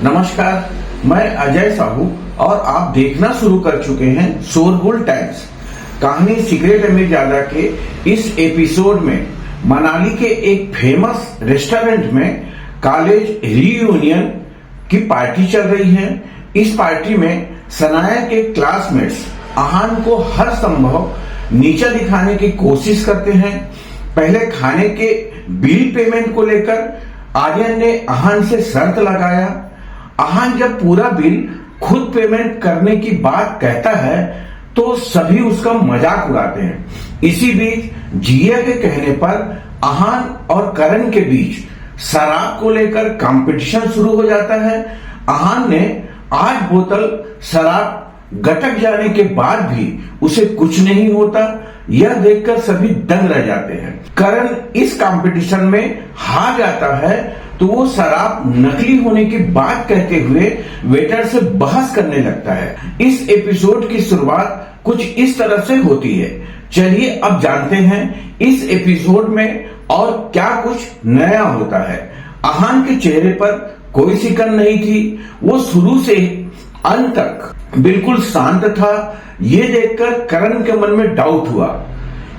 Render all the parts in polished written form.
नमस्कार, मैं अजय साहू और आप देखना शुरू कर चुके हैं शोरगुल टाइम्स। कहानी सीक्रेट अमीरजादा के इस एपिसोड में मनाली के एक फेमस रेस्टोरेंट में कॉलेज रीयूनियन की पार्टी चल रही है। इस पार्टी में सनाया के क्लासमेट्स आहान को हर संभव नीचा दिखाने की कोशिश करते हैं। पहले खाने के बिल पेमेंट को लेकर आर्यन ने आहान से शर्त लगाया। आहान जब पूरा बिल खुद पेमेंट करने की बात कहता है तो सभी उसका मजाक उड़ाते हैं। इसी बीच जिया के कहने पर आहान और करण के बीच शराब को लेकर कंपटीशन शुरू हो जाता है। आहान ने 8 बोतल शराब गटक जाने के बाद भी उसे कुछ नहीं होता। यह देखकर सभी दंग रह जाते हैं। करण इस कंपटीशन में हार जाता है तो वो शराब नकली होने की बात कहते हुए वेटर से बहस करने लगता है। इस एपिसोड की शुरुआत कुछ इस तरह से होती है। चलिए अब जानते हैं इस एपिसोड में और क्या कुछ नया होता है। आहान के चेहरे पर कोई सिकन नहीं थी। वो शुरू से अंत तक बिल्कुल शांत था। ये देखकर करण के मन में डाउट हुआ।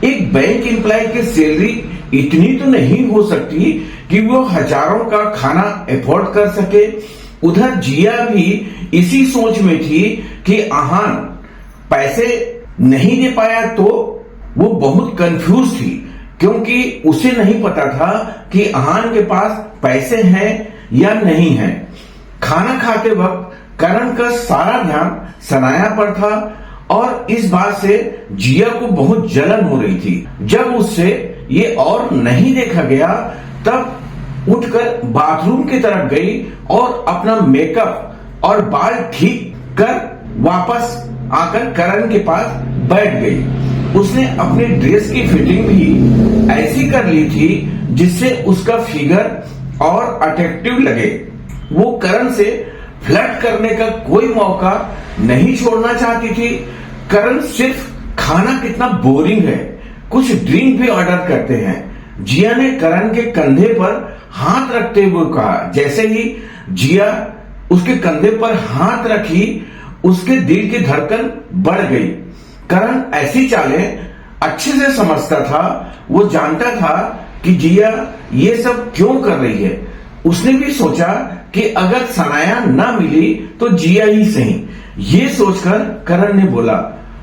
एक बैंक एम्प्लॉय की सैलरी इतनी तो नहीं हो सकती कि वो हजारों का खाना अफोर्ड कर सके। उधर जिया भी इसी सोच में थी कि आहान पैसे नहीं दे पाया तो वो बहुत कंफ्यूज थी, क्योंकि उसे नहीं पता था कि आहान के पास पैसे हैं या नहीं हैं। खाना खाते वक्त करण का सारा ध्यान सनाया पर था और इस बात से जिया को बहुत जलन हो रही थी। जब उससे ये और नहीं देखा गया तब उठकर बाथरूम की तरफ गई और अपना मेकअप और बाल ठीक कर वापस आकर करण के पास बैठ गई। उसने अपनी ड्रेस की फिटिंग भी ऐसी कर ली थी जिससे उसका फिगर और अट्रैक्टिव लगे। वो करण से फ्लर्ट करने का कोई मौका नहीं छोड़ना चाहती थी। करण सिर्फ खाना कितना बोरिंग है, कुछ ड्रिंक भी ऑर्डर करते हैं। जिया ने करण के कंधे पर हाथ रखते हुए कहा। जैसे ही जिया उसके कंधे पर हाथ रखी उसके दिल की धड़कन बढ़ गई। करण ऐसी चालें अच्छे से समझता था। वो जानता था कि जिया ये सब क्यों कर रही है। उसने भी सोचा कि अगर सनाया ना मिली तो जिया ही सही। ये सोचकर करण ने बोला,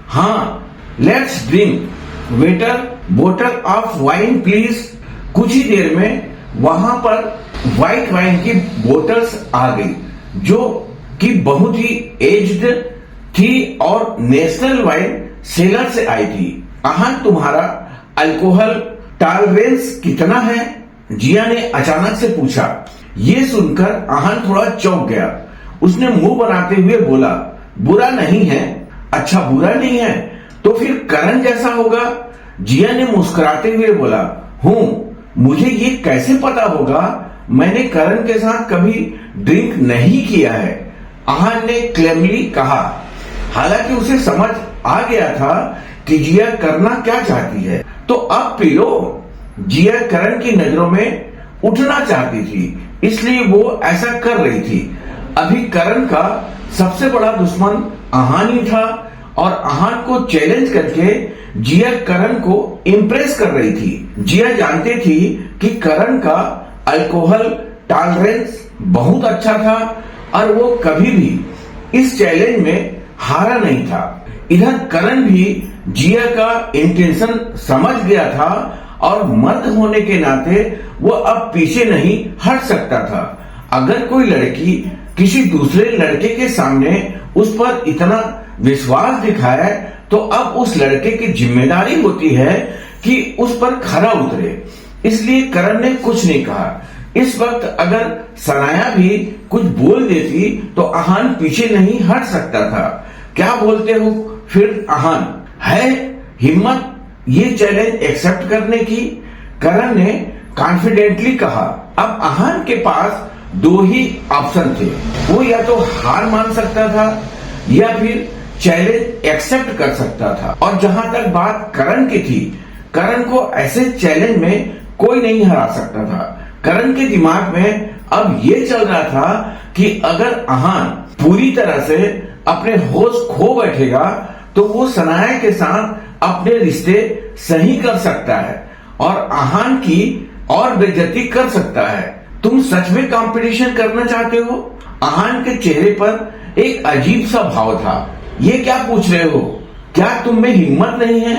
हाँ लेट्स ड्रिंक, वेटर बोतल ऑफ वाइन प्लीज। कुछ ही देर में वहां पर व्हाइट वाइन की बोतल्स आ गई जो कि बहुत ही एज्ड थी और नेशनल वाइन सेलर से आई थी। आहान तुम्हारा अल्कोहल टॉलरेंस कितना है? जिया ने अचानक से पूछा। ये सुनकर आहान थोड़ा चौंक गया। उसने मुंह बनाते हुए बोला, बुरा नहीं है। अच्छा बुरा नहीं है तो फिर करण जैसा होगा? जिया ने मुस्कुराते हुए बोला, हूँ। मुझे ये कैसे पता होगा? मैंने करण के साथ कभी ड्रिंक नहीं किया है, आहान ने क्लेमली कहा। हालांकि उसे समझ आ गया था कि जिया करना क्या चाहती है। तो अब पी लो। जिया करण की नजरों में उठना चाहती थी, इसलिए वो ऐसा कर रही थी। अभी करण का सबसे बड़ा दुश्मन आहान ही था और आहान को चैलेंज करके जिया करण को इम्प्रेस कर रही थी। जिया जानती थी कि करण का अल्कोहल टॉलरेंस बहुत अच्छा था और वो कभी भी इस चैलेंज में हारा नहीं था। इधर करण भी जिया का इंटेंशन समझ गया था और मर्द होने के नाते वो अब पीछे नहीं हट सकता था। अगर कोई लड़की किसी दूसरे लड़के के सामने उस पर इतना विश्वास दिखाए तो अब उस लड़के की जिम्मेदारी होती है कि उस पर खरा उतरे। इसलिए करण ने कुछ नहीं कहा। इस वक्त अगर सनाया भी कुछ बोल देती तो आहान पीछे नहीं हट सकता था। क्या बोलते हो फिर आहान? है हिम्मत ये चैलेंज एक्सेप्ट करने की? करण ने कॉन्फिडेंटली कहा। अब आहान के पास 2 ही ऑप्शन थे। वो या तो हार मान सकता था या फिर चैलेंज एक्सेप्ट कर सकता था। और जहां तक बात करण की थी, करण को ऐसे चैलेंज में कोई नहीं हरा सकता था। करण के दिमाग में अब ये चल रहा था कि अगर आहान पूरी तरह से अपने होश खो बैठेगा तो वो सनाया के साथ अपने रिश्ते सही कर सकता है और आहान की और बेइज्जती कर सकता है। तुम सच में कंपटीशन करना चाहते हो? आहान के चेहरे पर एक अजीब सा भाव था। ये क्या पूछ रहे हो? क्या तुम में हिम्मत नहीं है?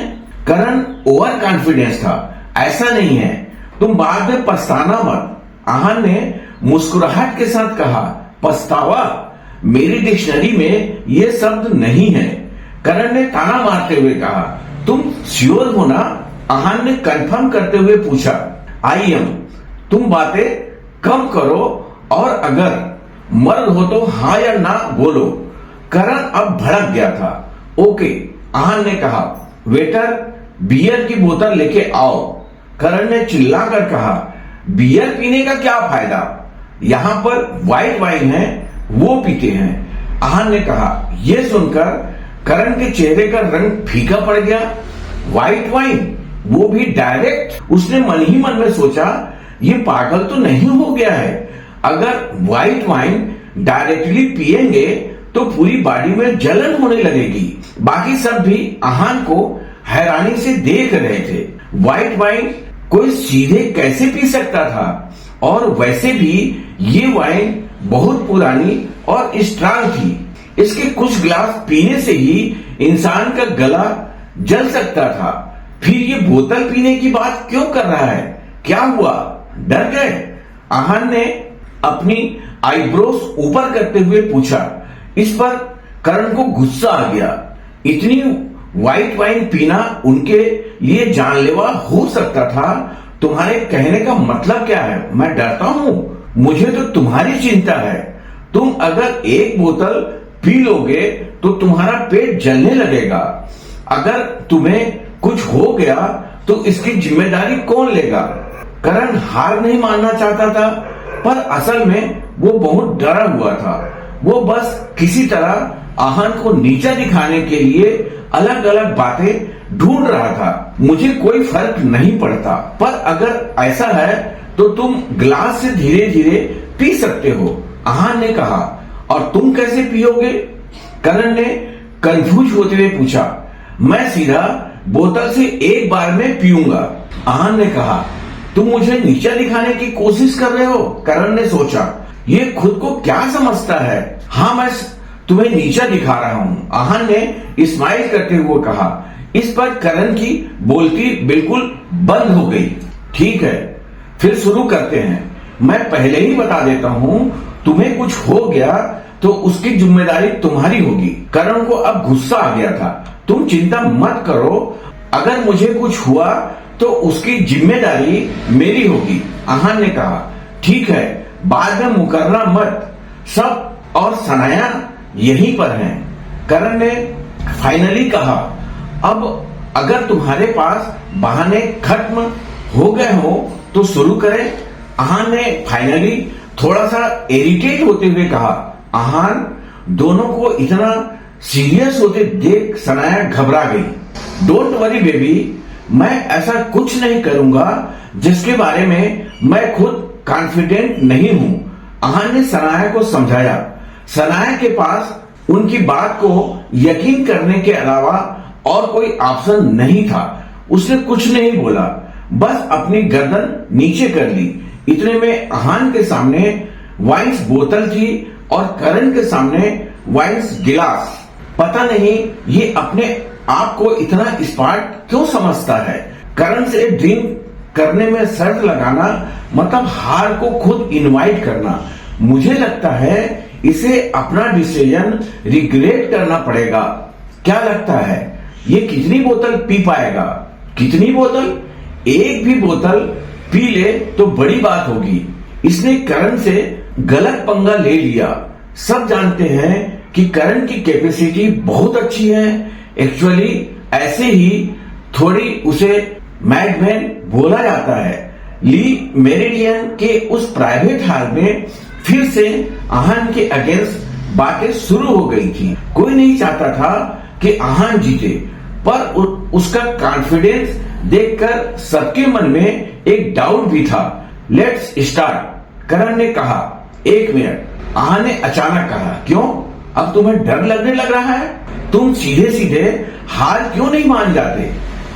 करण ओवर कॉन्फिडेंस था। ऐसा नहीं है, तुम बाद में पछताना मत। आहान ने मुस्कुराहट के साथ कहा, पछतावा? मेरी डिक्शनरी में ये शब्द नहीं है। करण ने ताना मारते हुए कहा, तुम श्योर हो ना? आहान ने कंफर्म करते हुए पूछा, आई एम। तुम बातें कम करो और अगर मर्द हो तो हाँ या ना बोलो। करण अब भड़क गया था। ओके, आहान ने कहा, वेटर बियर की बोतल लेके आओ। करण ने चिल्लाकर कहा, बियर पीने का क्या फायदा? यहां पर व्हाइट वाइन है, वो पीते हैं। आहान ने कहा। यह सुनकर करण के चेहरे का रंग फीका पड़ गया। व्हाइट वाइन, वो भी डायरेक्ट? उसने मन ही मन में सोचा, ये पागल तो नहीं हो गया है? अगर व्हाइट वाइन डायरेक्टली पिएंगे तो पूरी बॉडी में जलन होने लगेगी। बाकी सब भी आहान को हैरानी से देख रहे थे। व्हाइट वाइन कोई सीधे कैसे पी सकता था? और वैसे भी ये वाइन बहुत पुरानी और स्ट्रांग थी। इसके कुछ ग्लास पीने से ही इंसान का गला जल सकता था। फिर ये बोतल पीने की बात क्यों कर रहा है? क्या हुआ? डर गए? आहान ने अपनी आईब्रोज ऊपर करते हुए पूछा। इस पर करण को गुस्सा आ गया। इतनी व्हाइट वाइन पीना उनके लिए जानलेवा हो सकता था। तुम्हारे कहने का मतलब क्या है? मैं डरता हूं? मुझे तो तुम्हारी चिंता है। तुम अगर एक बोतल पी लोगे तो तुम्हारा पेट जलने लगेगा। अगर तुम्हें कुछ हो गया तो इसकी जिम्मेदारी कौन लेगा? करण हार नहीं मानना चाहता था, पर असल में वो बहुत डरा हुआ था। वो बस किसी तरह आहान को नीचा दिखाने के लिए अलग अलग बातें ढूंढ रहा था। मुझे कोई फर्क नहीं पड़ता, पर अगर ऐसा है तो तुम ग्लास से धीरे धीरे पी सकते हो, आहान ने कहा। और तुम कैसे पियोगे? करण ने कंफ्यूज होते हुए पूछा। मैं सीधा बोतल से एक बार में पीऊंगा, आहान ने कहा। तुम मुझे नीचा दिखाने की कोशिश कर रहे हो? करण ने सोचा, ये खुद को क्या समझता है? हाँ, मैं तुम्हें नीचा दिखा रहा हूं, आहान ने स्माइल करते हुए कहा। इस पर करण की बोलती बिल्कुल बंद हो गई। ठीक है, फिर शुरू करते हैं। मैं पहले ही बता देता हूं, तुम्हें कुछ हो गया तो उसकी जिम्मेदारी तुम्हारी होगी। करण को अब गुस्सा आ गया था। तुम चिंता मत करो, अगर मुझे कुछ हुआ तो उसकी जिम्मेदारी मेरी होगी, आहान ने कहा। ठीक है, बाद में मुकर्रा मत, सब और सनाया यहीं पर हैं, करण ने फाइनली कहा। अब अगर तुम्हारे पास बहाने खत्म हो गए हो तो शुरू करें, आहान ने फाइनली थोड़ा सा इरिटेट होते हुए कहा। आहान दोनों को इतना सीरियस होते देख सनाया घबरा गई। डोंट वरी बेबी, मैं ऐसा कुछ नहीं करूंगा जिसके बारे में मैं खुद कॉन्फिडेंट नहीं हूं, आहान ने सनाया को समझाया। सनाया के पास उनकी बात को यकीन करने के अलावा और कोई ऑप्शन नहीं था। उसने कुछ नहीं बोला, बस अपनी गर्दन नीचे कर ली। इतने में आहान के सामने वाइन्स बोतल थी और करण के सामने वाइन्स गिलास। पता नहीं ये अपने आप को इतना स्मार्ट क्यों समझता है। करण से ड्रिंक करने में शर्त लगाना मतलब हार को खुद इनवाइट करना। मुझे लगता है इसे अपना डिसीजन रिग्रेट करना पड़ेगा। क्या लगता है ये कितनी बोतल पी पाएगा? कितनी बोतल? एक भी बोतल पी ले तो बड़ी बात होगी। इसने करण से गलत पंगा ले लिया। सब जानते हैं कि करण की कैपेसिटी बहुत अच्छी है। एक्चुअली ऐसे ही थोड़ी उसे मैडमैन बोला जाता है। ली मेरिडियन के उस प्राइवेट हाल में फिर से आहान के अगेंस्ट बातें शुरू हो गई थी। कोई नहीं चाहता था कि आहान जीते, पर उसका कॉन्फिडेंस देखकर सबके मन में एक डाउट भी था। लेट्स स्टार्ट, करण ने कहा। एक मिनट, आहान ने अचानक कहा, क्यों, अब तुम्हें डर लगने लग रहा है? तुम सीधे सीधे हार क्यों नहीं मान जाते?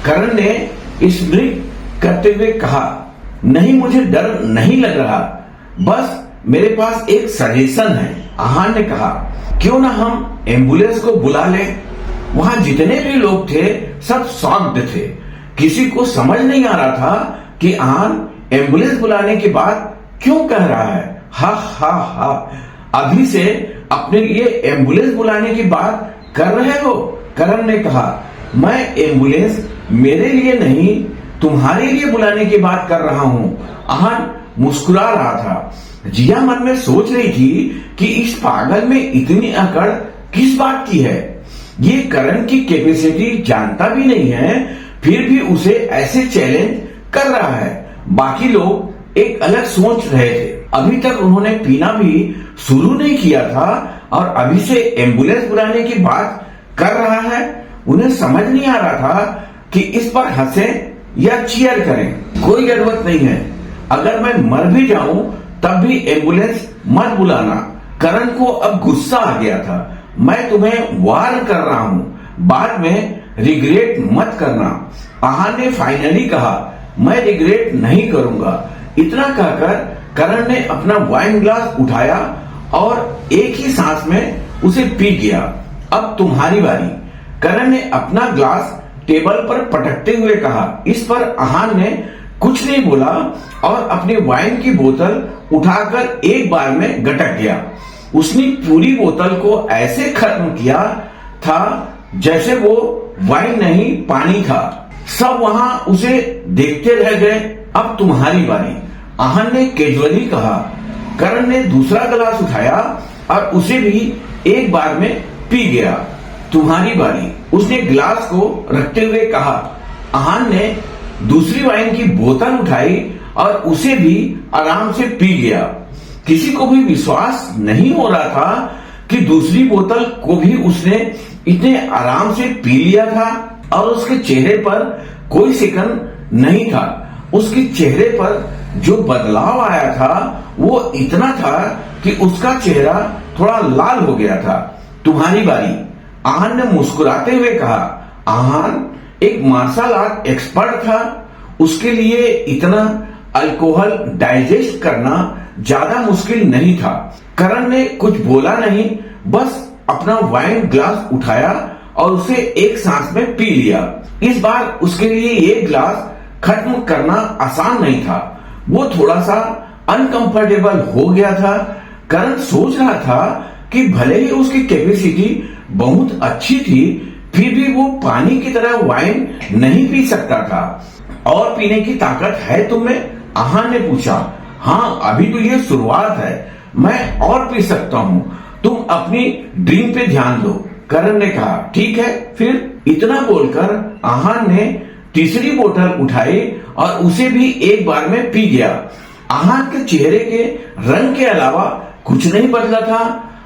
करण ने स्मृत करते हुए कहा, नहीं, मुझे डर नहीं लग रहा, बस मेरे पास एक सजेशन है। आहान ने कहा, क्यों ना हम एम्बुलेंस को बुला लें? वहां जितने भी लोग थे सब शॉक्ड थे। किसी को समझ नहीं आ रहा था कि आहान एम्बुलेंस बुलाने के बाद क्यों कह रहा है। हा हा हा, अभी से अपने लिए एम्बुलेंस बुलाने की बात कर रहे हो? करण ने कहा, मैं एम्बुलेंस मेरे लिए नहीं तुम्हारे लिए बुलाने की बात कर रहा हूं। आहान मुस्कुरा रहा था। जिया मन में सोच रही थी कि इस पागल में इतनी अकड़ किस बात की है। ये करण की कैपेसिटी जानता भी नहीं है, फिर भी उसे ऐसे चैलेंज कर रहा है। बाकी लोग एक अलग सोच रहे थे। अभी तक उन्होंने पीना भी शुरू नहीं किया था और अभी से एम्बुलेंस बुलाने की बात कर रहा है। उन्हें समझ नहीं आ रहा था कि इस पर हंसें या चीयर करें। कोई जरूरत नहीं है, अगर मैं मर भी जाऊं तब भी एम्बुलेंस मत बुलाना। करण को अब गुस्सा आ गया था। मैं तुम्हें वार्न कर रहा हूं, बाद में रिग्रेट मत करना। आहान ने फाइनली कहा, मैं रिग्रेट नहीं करूंगा। इतना कहकर करण ने अपना वाइन ग्लास उठाया और एक ही सांस में उसे पी गया। अब तुम्हारी बारी। करण ने अपना ग्लास टेबल पर पटकते हुए कहा। इस पर आहान ने कुछ नहीं बोला और अपनी वाइन की बोतल उठाकर एक बार में गटक गया। उसने पूरी बोतल को ऐसे खत्म किया था जैसे वो वाइन नहीं पानी था। सब वहां उसे देखते रह गए। अब तुम्हारी बारी, आहान ने कैजुअली कहा। करण ने दूसरा गिलास उठाया और उसे भी एक बार में पी गया। तुम्हारी बारी, उसने गिलास को रखते हुए कहा। आहान ने दूसरी वाइन की बोतल उठाई और उसे भी आराम से पी गया। किसी को भी विश्वास नहीं हो रहा था कि दूसरी बोतल को भी उसने इतने आराम से पी लिया था और उसके चेहरे पर कोई शिकन नहीं था। उसके चेहरे पर जो बदलाव आया था वो इतना था कि उसका चेहरा थोड़ा लाल हो गया था। तुम्हारी बारी, आहान ने मुस्कुराते हुए कहा। आहान एक मार्शल आर्ट एक्सपर्ट था। उसके लिए इतना अल्कोहल डाइजेस्ट करना ज्यादा मुश्किल नहीं था। करण ने कुछ बोला नहीं, बस अपना वाइन ग्लास उठाया और उसे एक सांस में पी लिया। इस बार उसके लिए ये ग्लास खत्म करना आसान नहीं था। वो थोड़ा सा अनकंफर्टेबल हो गया था। करण सोच रहा था कि भले ही उसकी कैपेसिटी बहुत अच्छी थी, फिर भी वो पानी की तरह वाइन नहीं पी सकता था। और पीने की ताकत है तुम्हें? आहान ने पूछा। हाँ, अभी तो ये शुरुआत है, मैं और पी सकता हूँ। तुम अपनी ड्रिंक पे ध्यान दो। करण ने कहा। ठीक है फिर। इतना बोलकर आहान ने तीसरी बोतल उठाई और उसे भी एक बार में पी गया। आहान के चेहरे के रंग के अलावा कुछ नहीं बदला था।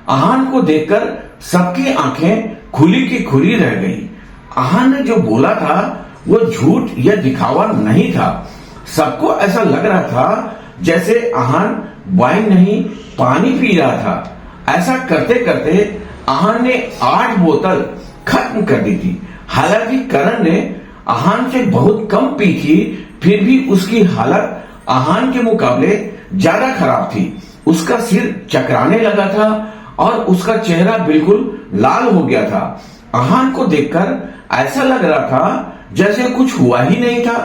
आहान को देखकर सबकी आंखें खुली की खुली रह गई। आहान ने जो बोला था वो झूठ या दिखावा नहीं था। सबको ऐसा लग रहा था जैसे आहान वाइन नहीं पानी पी रहा था। ऐसा करते करते आहान ने 8 बोतल खत्म कर दी थी। हालांकि करण ने आहान से बहुत कम पी थी, फिर भी उसकी हालत आहान के मुकाबले ज्यादा खराब थी। उसका सिर चकराने लगा था और उसका चेहरा बिल्कुल लाल हो गया था। आहान को देखकर ऐसा लग रहा था जैसे कुछ हुआ ही नहीं था।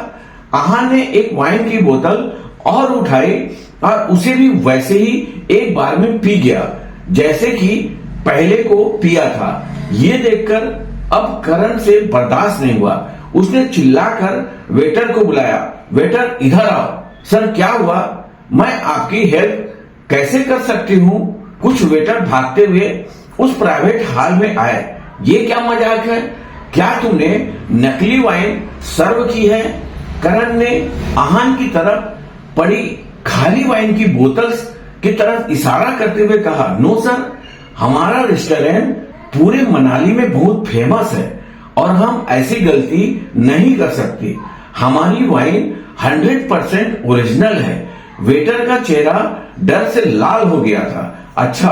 आहान ने एक वाइन की बोतल और उठाई और उसे भी वैसे ही एक बार में पी गया जैसे कि पहले को पिया था। ये देखकर अब करण से बर्दाश्त नहीं हुआ। उसने चिल्लाकर वेटर को बुलाया। वेटर, इधर आओ। सर, क्या हुआ? मैं आपकी हेल्प कैसे कर सकती हूँ? कुछ वेटर भागते हुए उस प्राइवेट हॉल में आए। ये क्या मजाक है? क्या तुमने नकली वाइन सर्व की है? करण ने आहान की तरफ पड़ी खाली वाइन की बोतल की तरफ इशारा करते हुए कहा। नो सर, हमारा रेस्टोरेंट पूरे मनाली में बहुत फेमस है और हम ऐसी गलती नहीं कर सकते। हमारी वाइन 100% ओरिजिनल है। वेटर का चेहरा डर से लाल हो गया था। अच्छा,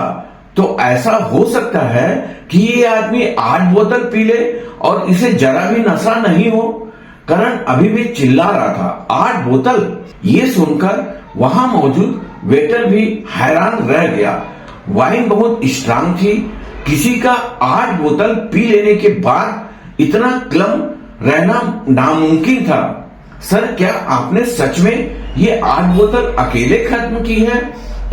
तो ऐसा हो सकता है कि ये आदमी 8 बोतल पी ले और इसे जरा भी नशा नहीं हो। करण अभी भी चिल्ला रहा था, 8 बोतल? ये सुनकर वहां मौजूद वेटर भी हैरान रह गया। वाइन बहुत स्ट्रांग थी। किसी का 8 बोतल पी लेने के बाद इतना क्लम रहना नामुमकिन था। सर, क्या आपने सच में ये 8 बोतल अकेले खत्म की है?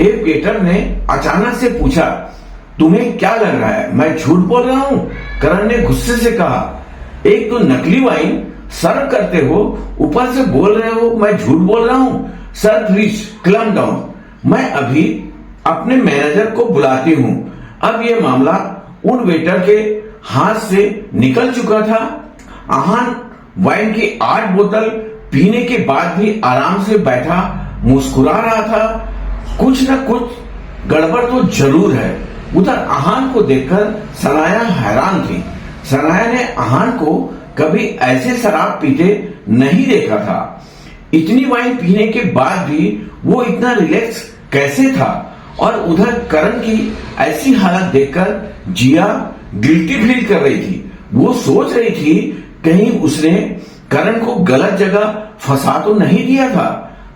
एक वेटर ने अचानक से पूछा। तुम्हें क्या लग रहा है, मैं झूठ बोल रहा हूं? करण ने गुस्से से कहा। एक तो नकली वाइन सर्व करते हो, ऊपर से बोल रहे हो मैं झूठ बोल रहा हूं। सर प्लीज क्लम डाउन, मैं अभी अपने मैनेजर को बुलाती हूं। अब यह मामला उन वेटर के हाथ से निकल चुका था। आहान वाइन की 8 बोतल पीने के बाद भी आराम से बैठा मुस्कुरा रहा था। कुछ न कुछ गड़बड़ तो जरूर है। उधर आहान को देखकर सनाया हैरान थी। सनाया ने आहान को कभी ऐसे शराब पीते नहीं देखा था। इतनी वाइन पीने के बाद भी वो इतना रिलैक्स कैसे था? और उधर करण की ऐसी हालत देखकर जिया गिल्टी फील कर रही थी। वो सोच रही थी कहीं उसने करण को गलत जगह फंसा तो नहीं दिया था।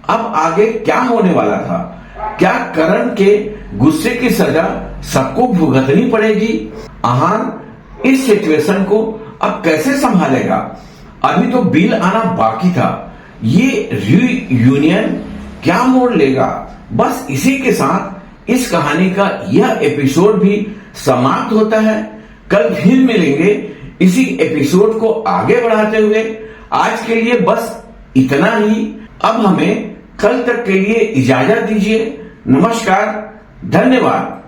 अब आगे क्या होने वाला था? क्या करण के गुस्से की सजा सबको भुगतनी पड़ेगी? आहान इस सिचुएशन को अब कैसे संभालेगा? अभी तो बिल आना बाकी था। ये रीयूनियन क्या मोड़ लेगा? बस इसी के साथ इस कहानी का यह एपिसोड भी समाप्त होता है। कल फिर मिलेंगे इसी एपिसोड को आगे बढ़ाते हुए। आज के लिए बस इतना ही। अब हमें कल तक के लिए इजाजत दीजिए। नमस्कार, धन्यवाद।